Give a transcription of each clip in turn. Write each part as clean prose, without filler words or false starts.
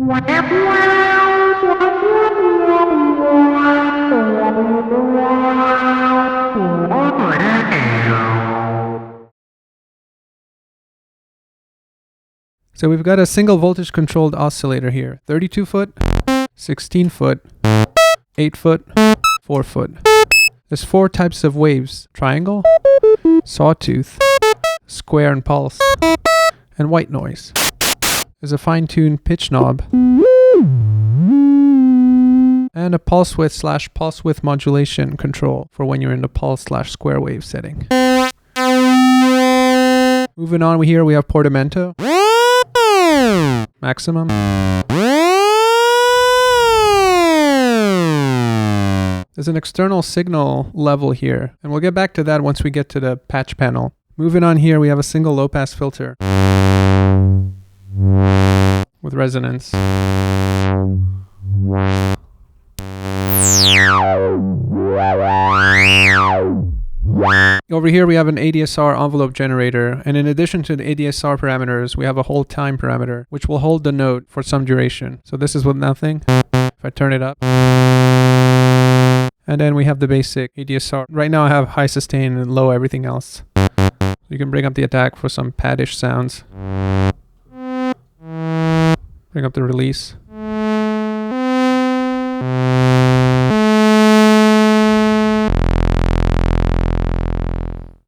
So we've got a single voltage controlled oscillator here. 32 foot, 16 foot, 8 foot, 4 foot. There's 4 types of waves: triangle, sawtooth, square and pulse, and white noise. There's a fine-tuned pitch knob and a pulse width / pulse width modulation control for when you're in the pulse / square wave setting. Moving on here, we have portamento, maximum, there's an external signal level here, and we'll get back to that once we get to the patch panel. Moving on here, we have a single low-pass filter with resonance. Over here we have an ADSR envelope generator, and in addition to the ADSR parameters, we have a hold time parameter, which will hold the note for some duration. So this is with nothing. If I turn it up. And then we have the basic ADSR. Right now I have high sustain and low everything else. You can bring up the attack for some padish sounds. Bring up the release.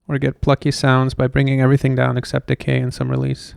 Or get plucky sounds by bringing everything down except decay and some release.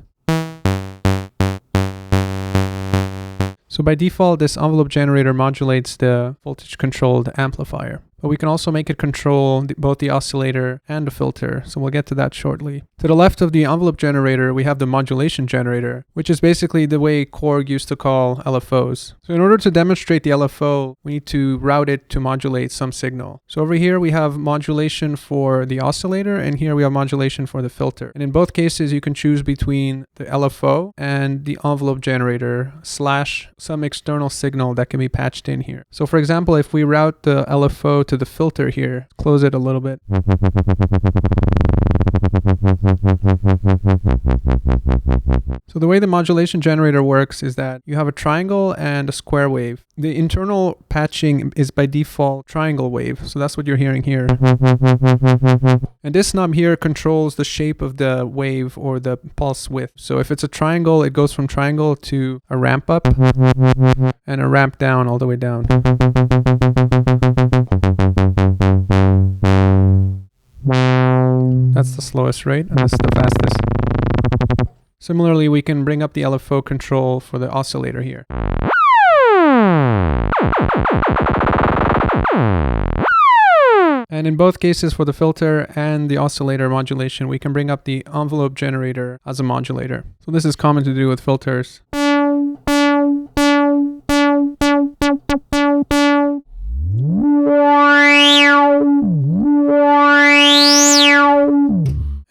So by default, this envelope generator modulates the voltage controlled amplifier. But we can also make it control both the oscillator and the filter, so we'll get to that shortly. To the left of the envelope generator, we have the modulation generator, which is basically the way Korg used to call LFOs. So in order to demonstrate the LFO, we need to route it to modulate some signal. So over here we have modulation for the oscillator, and here we have modulation for the filter. And in both cases, you can choose between the LFO and the envelope generator / some external signal that can be patched in here. So for example, if we route the LFO to the filter here, close it a little bit. So the way the modulation generator works is that you have a triangle and a square wave. The internal patching is by default triangle wave, so that's what you're hearing here. And this knob here controls the shape of the wave or the pulse width. So if it's a triangle, it goes from triangle to a ramp up and a ramp down all the way down. That's the slowest rate, and this is the fastest. Similarly, we can bring up the LFO control for the oscillator here. And in both cases, for the filter and the oscillator modulation, we can bring up the envelope generator as a modulator. So this is common to do with filters.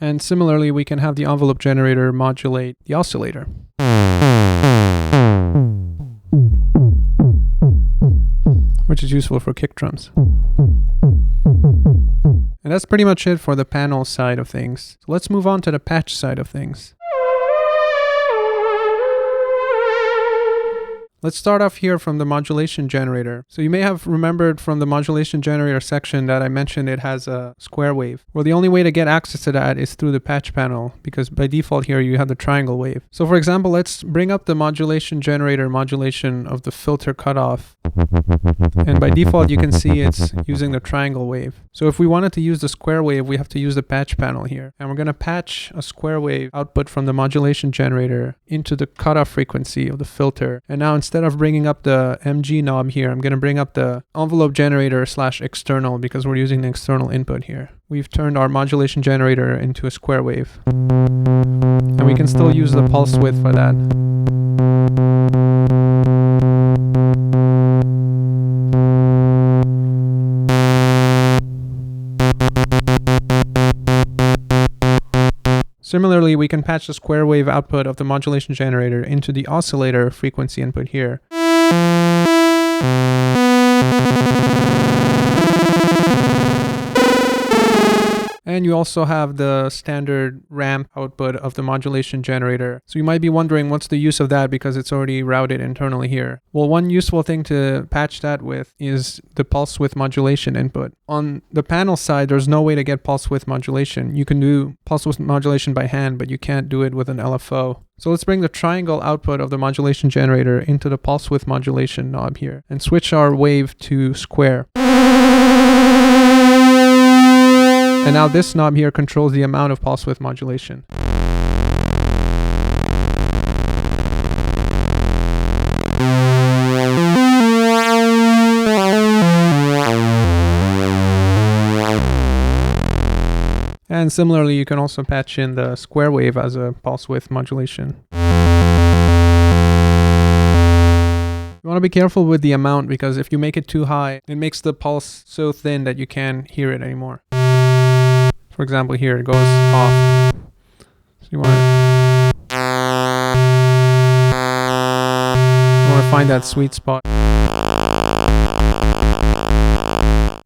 And similarly, we can have the envelope generator modulate the oscillator. Which is useful for kick drums. And that's pretty much it for the panel side of things. So let's move on to the patch side of things. Let's start off here from the modulation generator. So you may have remembered from the modulation generator section that I mentioned it has a square wave. Well, the only way to get access to that is through the patch panel, because by default here you have the triangle wave. So for example, let's bring up the modulation generator modulation of the filter cutoff. And by default you can see it's using the triangle wave. So if we wanted to use the square wave, we have to use the patch panel here. And we're going to patch a square wave output from the modulation generator into the cutoff frequency of the filter. And now instead of bringing up the MG knob here, I'm going to bring up the envelope generator / external, because we're using the external input here. We've turned our modulation generator into a square wave. And we can still use the pulse width for that. Similarly, we can patch the square wave output of the modulation generator into the oscillator frequency input here. And you also have the standard ramp output of the modulation generator. So you might be wondering what's the use of that because it's already routed internally here. Well, one useful thing to patch that with is the pulse width modulation input. On the panel side, there's no way to get pulse width modulation. You can do pulse width modulation by hand, but you can't do it with an LFO. So let's bring the triangle output of the modulation generator into the pulse width modulation knob here and switch our wave to square. And now this knob here controls the amount of pulse width modulation. And similarly, you can also patch in the square wave as a pulse width modulation. You want to be careful with the amount because if you make it too high, it makes the pulse so thin that you can't hear it anymore. For example, here it goes off. So you want to find that sweet spot.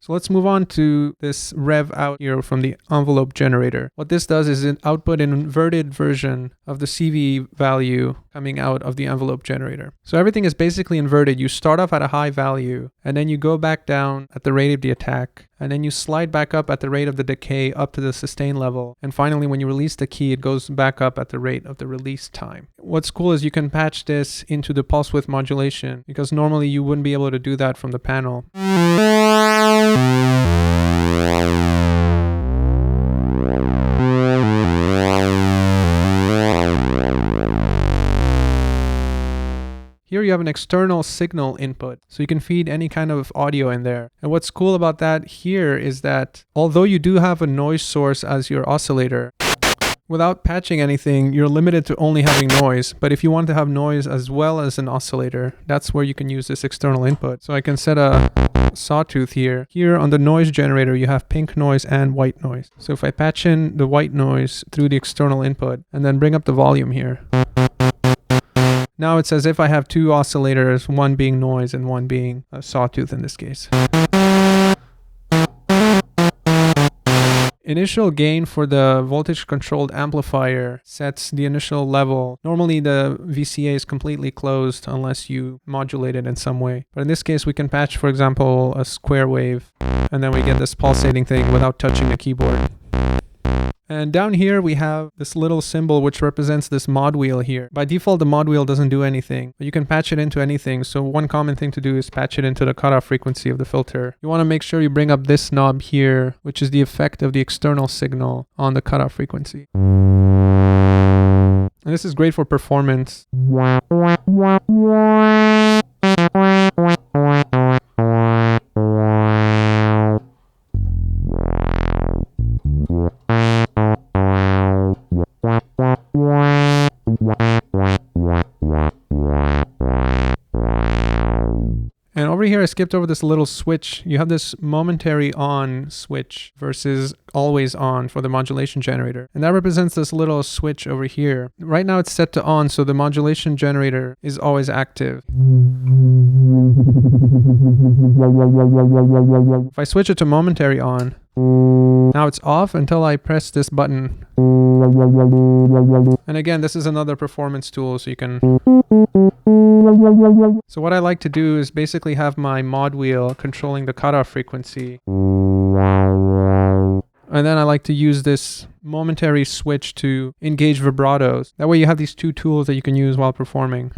So let's move on to this rev out here from the envelope generator. What this does is it output an inverted version of the CV value coming out of the envelope generator. So everything is basically inverted. You start off at a high value and then you go back down at the rate of the attack. And then you slide back up at the rate of the decay up to the sustain level. And finally, when you release the key, it goes back up at the rate of the release time. What's cool is you can patch this into the pulse width modulation because normally you wouldn't be able to do that from the panel. Here you have an external signal input, so you can feed any kind of audio in there. And what's cool about that here is that although you do have a noise source as your oscillator, without patching anything, you're limited to only having noise. But if you want to have noise as well as an oscillator, that's where you can use this external input. So I can set a sawtooth here. Here on the noise generator, you have pink noise and white noise. So if I patch in the white noise through the external input and then bring up the volume here, now it's as if I have two oscillators, one being noise and one being a sawtooth in this case. Initial gain for the voltage controlled amplifier sets the initial level. Normally the VCA is completely closed unless you modulate it in some way. But in this case we can patch, for example, a square wave and then we get this pulsating thing without touching the keyboard. And down here we have this little symbol which represents this mod wheel here. By default the mod wheel doesn't do anything, but you can patch it into anything. So one common thing to do is patch it into the cutoff frequency of the filter. You want to make sure you bring up this knob here, which is the effect of the external signal on the cutoff frequency. And this is great for performance. And over here I skipped over this little switch. You have this momentary on switch versus always on for the modulation generator. And that represents this little switch over here. Right now it's set to on, so the modulation generator is always active. If I switch it to momentary on, now it's off until I press this button. And again, this is another performance tool, so you can... So what I like to do is basically have my mod wheel controlling the cutoff frequency. And then I like to use this momentary switch to engage vibratos. That way you have these two tools that you can use while performing.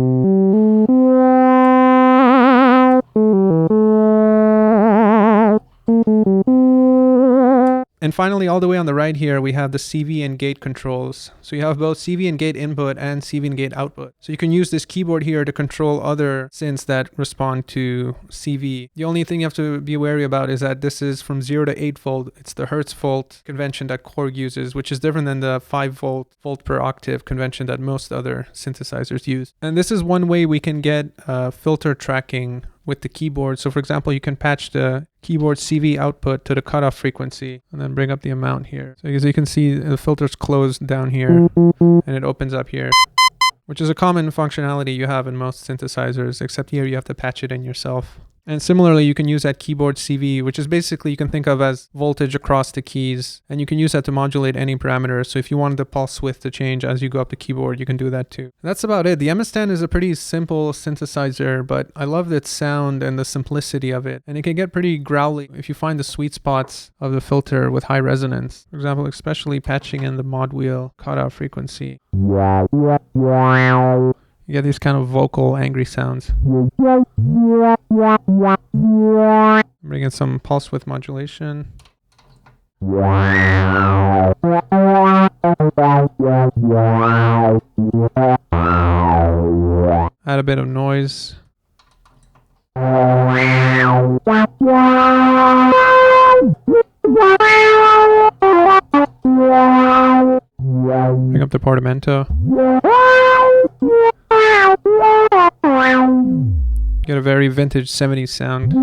And finally, all the way on the right here, we have the CV and gate controls. So you have both CV and gate input and CV and gate output. So you can use this keyboard here to control other synths that respond to CV. The only thing you have to be wary about is that this is from 0 to 8 volt. It's the Hertz volt convention that Korg uses, which is different than the 5 volt per octave convention that most other synthesizers use. And this is one way we can get filter tracking with the keyboard. So for example, you can patch the keyboard CV output to the cutoff frequency and then bring up the amount here. So as you can see, the filter's closed down here and it opens up here, which is a common functionality you have in most synthesizers, except here you have to patch it in yourself. And similarly, you can use that keyboard CV, which is basically you can think of as voltage across the keys. And you can use that to modulate any parameter. So if you wanted the pulse width to change as you go up the keyboard, you can do that too. That's about it. The MS-10 is a pretty simple synthesizer, but I love its sound and the simplicity of it. And it can get pretty growly if you find the sweet spots of the filter with high resonance. For example, especially patching in the mod wheel cutoff frequency. You get these kind of vocal, angry sounds. Bring in some pulse width modulation. Add a bit of noise. Bring up the portamento. Get a very vintage 70s sound.